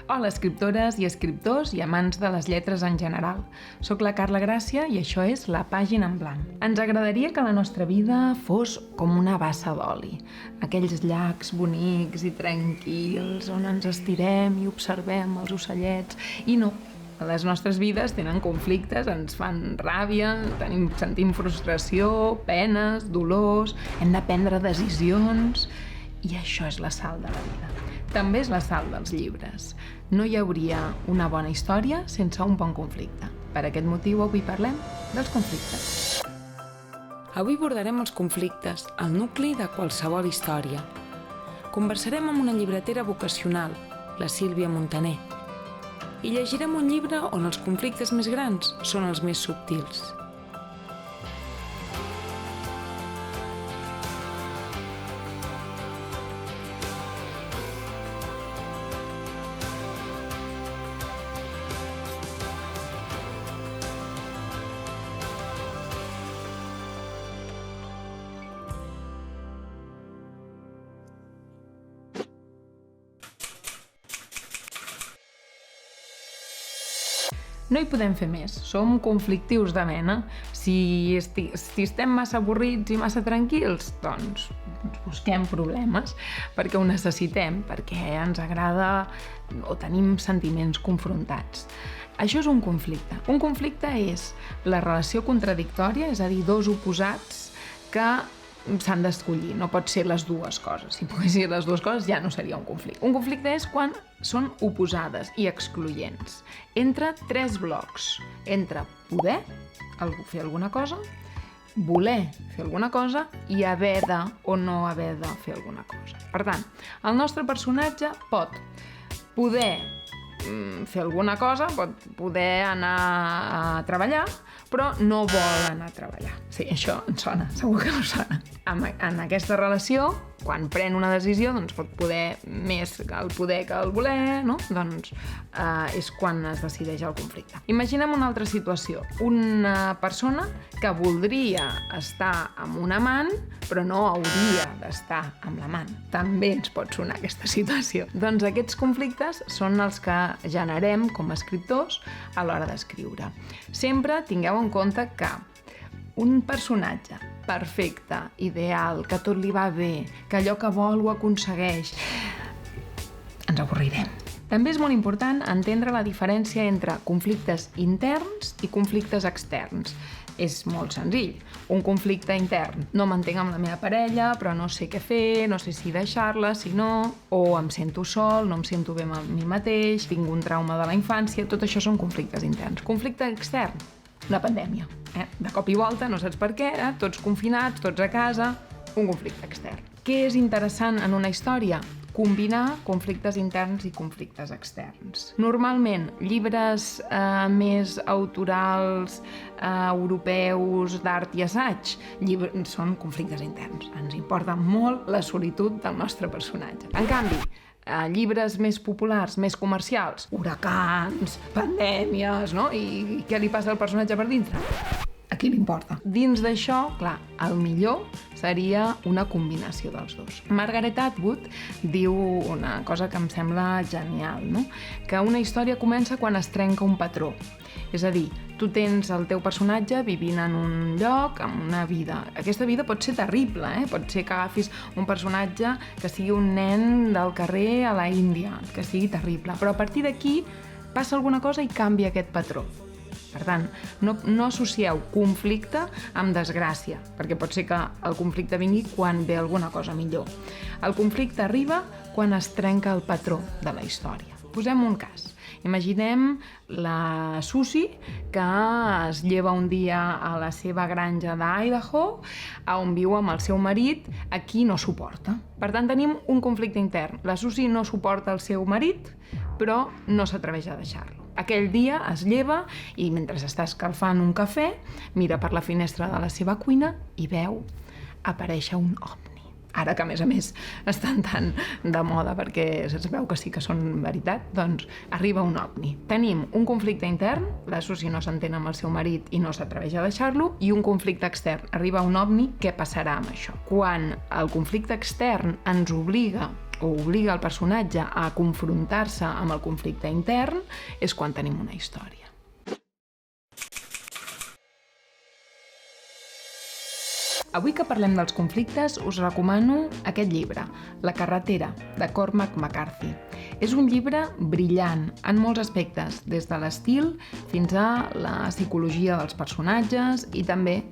Hola, escriptores i escriptors i amants de les lletres en general. Soc la Carla Gràcia i això és La Pàgina en Blanc. Ens agradaria que la nostra vida fos com una bassa d'oli. Aquells llacs bonics i tranquils on ens estirem i observem els ocellets. I no, les nostres vides tenen conflictes, ens fan ràbia, sentim frustració, penes, dolors, hem de prendre decisions i això és la sal de la vida. També és la sal dels llibres. No hi hauria una bona història sense un bon conflicte. Per aquest motiu avui parlem dels conflictes. Avui abordarem els conflictes, el nucli de qualsevol història. Conversarem amb una llibretera vocacional, la Sílvia Montaner, i llegirem un llibre on els conflictes més grans són els més subtils. No hi podem fer més, som conflictius de mena. Si estem massa avorrits i massa tranquils, doncs busquem problemes, perquè ho necessitem, perquè ens agrada o tenim sentiments confrontats. Això és un conflicte. Un conflicte és la relació contradictòria, és a dir, dos oposats que s'han d'escollir, no pot ser les dues coses. Si pogués ser les dues coses ja no seria un conflicte. Un conflicte és quan són oposades i excloents entre tres blocs, entre poder fer alguna cosa, voler fer alguna cosa i haver de o no haver de fer alguna cosa. Per tant, el nostre personatge pot poder fer alguna cosa, pot poder anar a treballar, però no vol anar a treballar. Sí, això ens sona, segur que no sona. En aquesta relació, quan pren una decisió, doncs pot poder més el poder que el voler, no? Doncs és quan es decideix el conflicte. Imaginem una altra situació. Una persona que voldria estar amb un amant, però no hauria d'estar amb l'amant. També ens pot sonar aquesta situació. Doncs aquests conflictes són els que generem com a escriptors a l'hora d'escriure. Sempre tingueu en compte que un personatge perfecte, ideal, que tot li va bé, que allò que vol ho aconsegueix, ens avorrirem. També és molt important entendre la diferència entre conflictes interns i conflictes externs. És molt senzill. Un conflicte intern. No m'entenc amb la meva parella, però no sé què fer, no sé si deixar-la, si no, o em sento sol, no em sento bé amb mi mateix, tinc un trauma de la infància, tot això són conflictes interns. Conflicte extern, la pandèmia. De cop i volta, no saps per què, tots confinats, tots a casa, un conflicte extern. Què és interessant en una història? Combinar conflictes interns i conflictes externs. Normalment, llibres més autorals, europeus, d'art i assaig, són conflictes interns. Ens importa molt la solitud del nostre personatge. En canvi, llibres més populars, més comercials, huracans, pandèmies, no? I què li passa al personatge per dintre? A qui li importa? Dins d'això, clar, el millor seria una combinació dels dos. Margaret Atwood diu una cosa que em sembla genial, no? Que una història comença quan es trenca un patró. És a dir, tu tens el teu personatge vivint en un lloc, amb una vida. Aquesta vida pot ser terrible, Pot ser que agafis un personatge que sigui un nen del carrer a la Índia, que sigui terrible. Però a partir d'aquí passa alguna cosa i canvia aquest patró. Per tant, no associeu conflicte amb desgràcia, perquè pot ser que el conflicte vingui quan ve alguna cosa millor. El conflicte arriba quan es trenca el patró de la història. Posem un cas. Imaginem la Susie, que es lleva un dia a la seva granja d'Idaho, on viu amb el seu marit, a qui no suporta. Per tant, tenim un conflicte intern. La Susie no suporta el seu marit, però no s'atreveix a deixar-lo. Aquell dia es lleva i mentre està escalfant un cafè, mira per la finestra de la seva cuina i veu aparèixer un ovni. Ara que, a més, estan tan de moda perquè es veu que sí que són veritat, doncs arriba un ovni. Tenim un conflicte intern, la Susie no s'entén amb el seu marit i no s'atreveix a deixar-lo, i un conflicte extern. Arriba un ovni, què passarà amb això? Quan el conflicte extern ens obliga o obliga el personatge a confrontar-se amb el conflicte intern, és quan tenim una història. Avui que parlem dels conflictes, us recomano aquest llibre, La carretera, de Cormac McCarthy. És un llibre brillant en molts aspectes, des de l'estil fins a la psicologia dels personatges i també,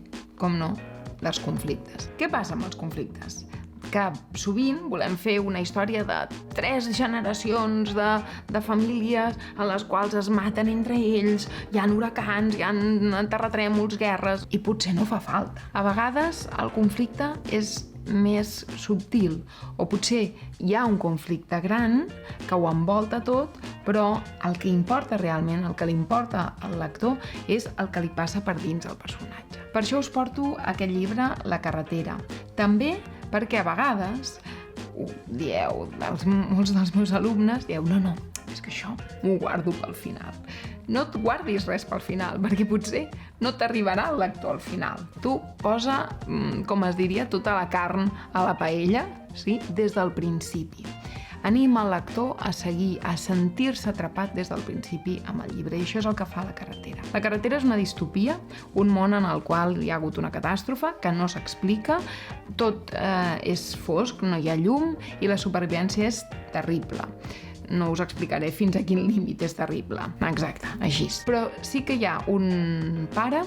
com no, dels conflictes. Què passa amb els conflictes? Que sovint volem fer una història de 3 generacions de famílies en les quals es maten entre ells, hi ha huracans, hi ha terratrèmols, guerres, i potser no fa falta. A vegades el conflicte és més subtil, o potser hi ha un conflicte gran que ho envolta tot, però el que importa realment, el que li importa al lector, és el que li passa per dins el personatge. Per això us porto aquest llibre, La carretera. També perquè a vegades, ho dieu, molts dels meus alumnes, dieu, no, és que això m'ho guardo pel final. No et guardis res pel final, perquè potser no t'arribarà el lector al final. Tu posa, com es diria, tota la carn a la paella, sí? Des del principi. Anima el lector a seguir, a sentir-se atrapat des del principi amb el llibre, i això és el que fa La carretera. La carretera és una distopia, un món en el qual hi ha hagut una catàstrofe que no s'explica, tot és fosc, no hi ha llum i la supervivència és terrible. No us explicaré fins a quin límit és terrible. Exacte, així. Però sí que hi ha un pare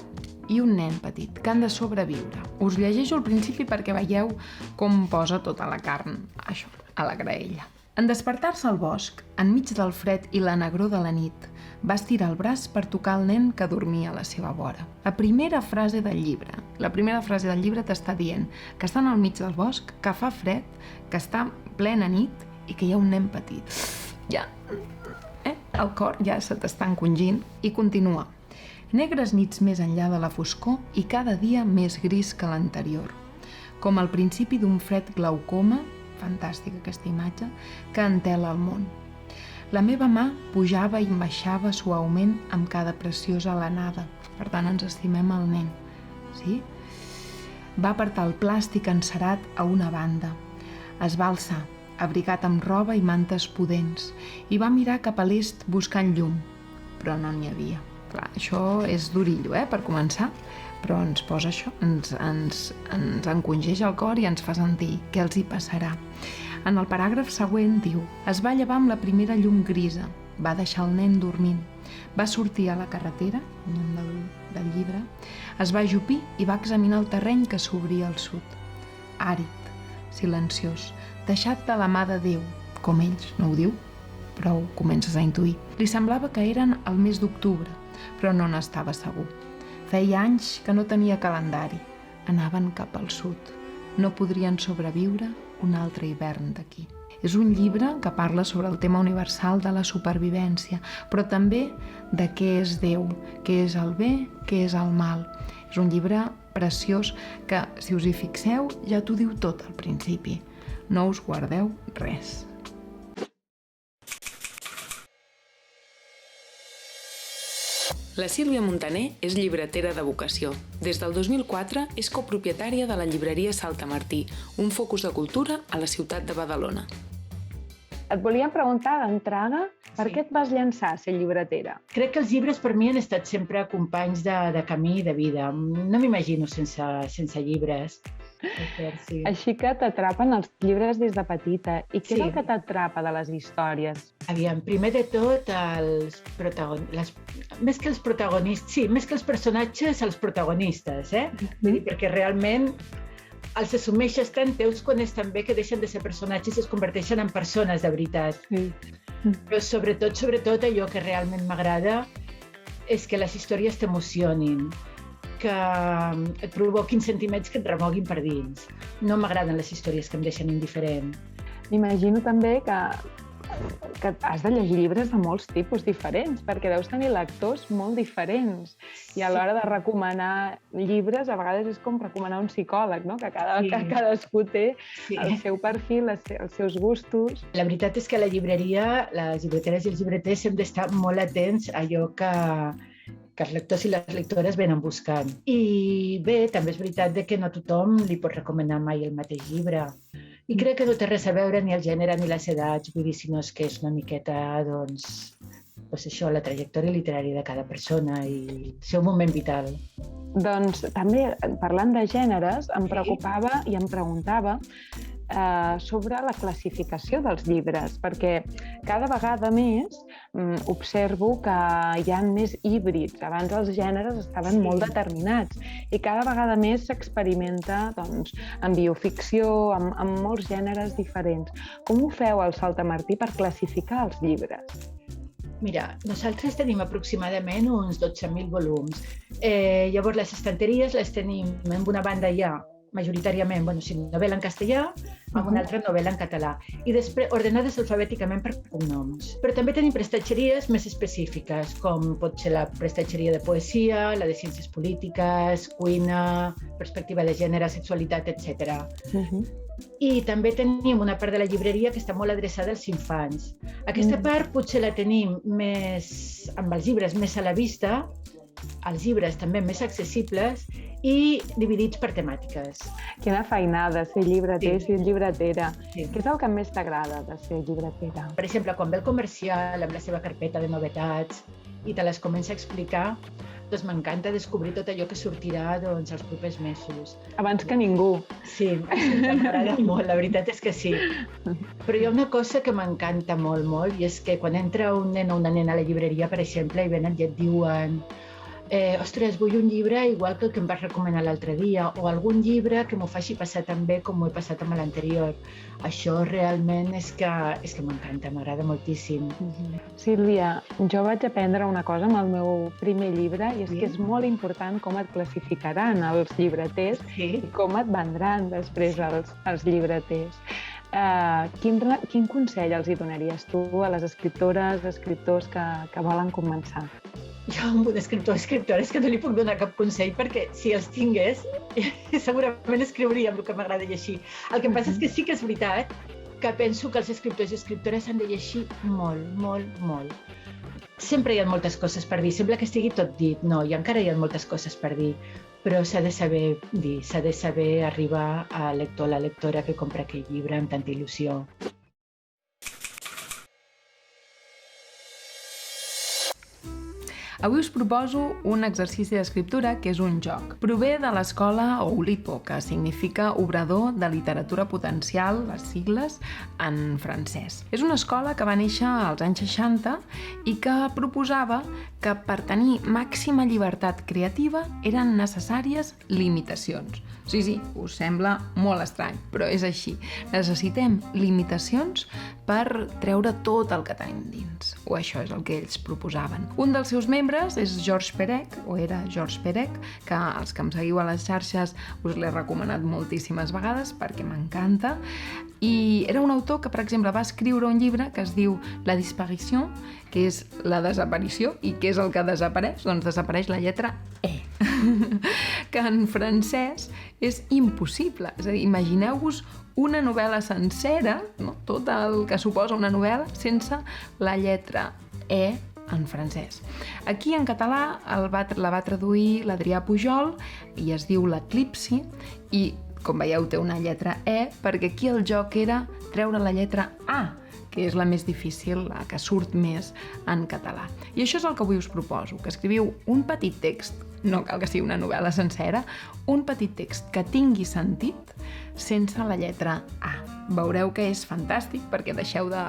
i un nen petit que han de sobreviure. Us llegeixo al principi perquè veieu com posa tota la carn, això, a la graella. En despertar-se al bosc, enmig del fred i la negror de la nit, va estirar el braç per tocar el nen que dormia a la seva vora. La primera frase del llibre t'està dient que estan al mig del bosc, que fa fred, que està plena nit i que hi ha un nen petit. Ja, el cor ja se t'està encongint i continua. Negres nits més enllà de la foscor i cada dia més gris que l'anterior. Com al principi d'un fred glaucoma, fantàstica aquesta imatge, que entela el món. La meva mà pujava i baixava suaument amb cada preciosa alenada. Per tant, ens estimem el nen. Sí? Va apartar el plàstic encerat a una banda. Es va alçar, abrigat amb roba i mantes pudents, i va mirar cap a l'est buscant llum, però no n'hi havia. Clar, això és durillo, per començar, però ens posa això, ens encongeix el cor i ens fa sentir què els hi passarà. En el paràgraf següent diu: es va llevar amb la primera llum grisa, va deixar el nen dormint, va sortir a la carretera, nom del llibre, es va ajupir i va examinar el terreny que s'obria al sud. Àrid, silenciós, deixat de la mà de Déu, com ells, no ho diu, però ho comences a intuir. Li semblava que eren al mes d'octubre, però no n'estava segur. Feia anys que no tenia calendari. Anaven cap al sud. No podrien sobreviure un altre hivern d'aquí. És un llibre que parla sobre el tema universal de la supervivència, però també de què és Déu, què és el bé, què és el mal. És un llibre preciós que, si us hi fixeu, ja t'ho diu tot al principi. No us guardeu res. La Sílvia Montaner és llibretera de vocació. Des del 2004 és copropietària de la llibreria Saltamartí, un focus de cultura a la ciutat de Badalona. Et volia preguntar d'entrada per què et vas llançar a ser llibretera? Crec que els llibres per mi han estat sempre companys de camí i de vida. No m'imagino sense llibres. Sí. Així que t'atrapen els llibres des de petita. I què és el que t'atrapa de les històries? Aviam, primer de tot, més que els protagonistes, més que els personatges, els protagonistes, Perquè realment els assumeixes tan teus quan estan bé que deixen de ser personatges i es converteixen en persones de veritat. Però sobretot allò que realment m'agrada és que les històries t'emocionin, que et provoquin sentiments que et remoguin per dins. No m'agraden les històries que em deixen indiferent. M'imagino també que has de llegir llibres de molts tipus diferents, perquè deus tenir lectors molt diferents. I a l'hora de recomanar llibres, a vegades és com recomanar un psicòleg, no? Que cadascú té el seu perfil, els seus gustos. La veritat és que a la llibreria, les llibreteres i els llibreters hem d'estar molt atents a allò que els lectors i les lectores venen buscant. I bé, també és veritat que no a tothom li pot recomanar mai el mateix llibre. I crec que no té res a veure ni el gènere ni les edats, vull dir, sinó que és una miqueta, doncs això, la trajectòria literària de cada persona i el seu moment vital. Doncs també, parlant de gèneres, em preocupava i em preguntava sobre la classificació dels llibres, perquè cada vegada més observo que hi ha més híbrids. Abans els gèneres estaven molt determinats i cada vegada més s'experimenta en bioficció, amb molts gèneres diferents. Com ho feu al Saltamartí per classificar els llibres? Mira, nosaltres tenim aproximadament uns 12.000 volums. Llavors, les estanteries les tenim en una banda ja, majoritàriament, novel·la en castellà, amb una altra novel·la en català. I després ordenades alfabèticament per cognoms. Però també tenim prestatgeries més específiques, com pot ser la prestatgeria de poesia, la de ciències polítiques, cuina, perspectiva de gènere, sexualitat, etc. I també tenim una part de la llibreria que està molt adreçada als infants. Aquesta part potser la tenim més amb els llibres més a la vista, els llibres també més accessibles i dividits per temàtiques. Quina feinada, ser llibreter i llibretera. Què és el que més t'agrada de ser llibretera? Per exemple, quan ve el comercial amb la seva carpeta de novetats i te les comença a explicar, doncs m'encanta descobrir tot allò que sortirà els propers mesos. Abans que ningú. Sí, m'agrada molt, la veritat és que sí. Però hi ha una cosa que m'encanta molt, molt, i és que quan entra un nen o una nena a la llibreria, per exemple, i venen i et diuen ostres, vull un llibre igual que el que em vas recomanar l'altre dia, o algun llibre que m'ho faci passar tan bé com m'ho he passat amb l'anterior. Això realment és que m'encanta, m'agrada moltíssim. Sílvia, jo vaig aprendre una cosa amb el meu primer llibre, i és que és molt important com et classificaran els llibreters i com et vendran després els llibreters. Quin consell els hi donaries tu a les escriptores, escriptors que volen començar? Jo amb un escriptor o escriptores que no li puc donar cap consell, perquè si els tingués segurament escriuria amb el que m'agrada llegir. El que em passa és que sí que és veritat que penso que els escriptors i escriptores han de llegir molt, molt, molt. Sempre hi ha moltes coses per dir, sembla que estigui tot dit, no, i encara hi ha moltes coses per dir, però s'ha de saber dir, s'ha de saber arribar al lector o la lectora que compra aquell llibre amb tanta il·lusió. Avui us proposo un exercici d'escriptura que és un joc. Prové de l'escola Oulipo, que significa obrador de literatura potencial, les sigles, en francès. És una escola que va néixer als anys 60 i que proposava que per tenir màxima llibertat creativa eren necessàries limitacions. Sí, us sembla molt estrany, però és així. Necessitem limitacions per treure tot el que tenim dins. O això és el que ells proposaven. Un dels seus membres és Georges Perec, o era Georges Perec, que els que em seguiu a les xarxes us l'he recomanat moltíssimes vegades perquè m'encanta. I era un autor que, per exemple, va escriure un llibre que es diu La disparició, que és la desaparició. I què és el que desapareix? Doncs desapareix la lletra E, que en francès és impossible. És a dir, imagineu-vos una novel·la sencera, no? Tot el que suposa una novel·la, sense la lletra E en francès. Aquí en català la va traduir l'Adrià Pujol i es diu L'Eclipsi, i com veieu té una lletra E perquè aquí el joc era treure la lletra A, que és la més difícil, la que surt més en català. I això és el que avui us proposo, que escriviu un petit text, no cal que sigui una novel·la sencera, un petit text que tingui sentit sense la lletra A. Veureu que és fantàstic perquè deixeu de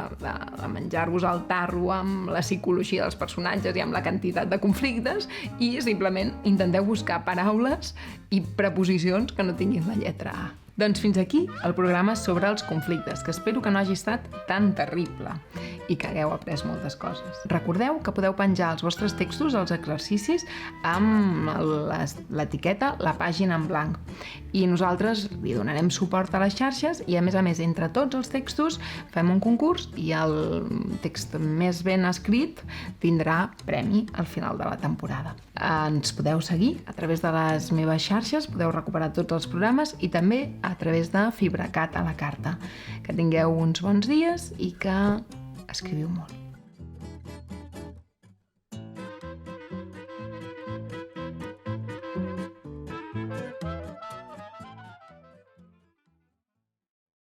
menjar-vos el tarro amb la psicologia dels personatges i amb la quantitat de conflictes i simplement intenteu buscar paraules i preposicions que no tinguin la lletra A. Doncs fins aquí el programa sobre els conflictes, que espero que no hagi estat tan terrible i que hagueu après moltes coses. Recordeu que podeu penjar els vostres textos, els exercicis, amb l'etiqueta La Pàgina en Blanc. I nosaltres li donarem suport a les xarxes i, a més, entre tots els textos fem un concurs i el text més ben escrit tindrà premi al final de la temporada. Ens podeu seguir a través de les meves xarxes, podeu recuperar tots els programes i també a través de FibraCat a la carta. Que tingueu uns bons dies i que escriviu molt.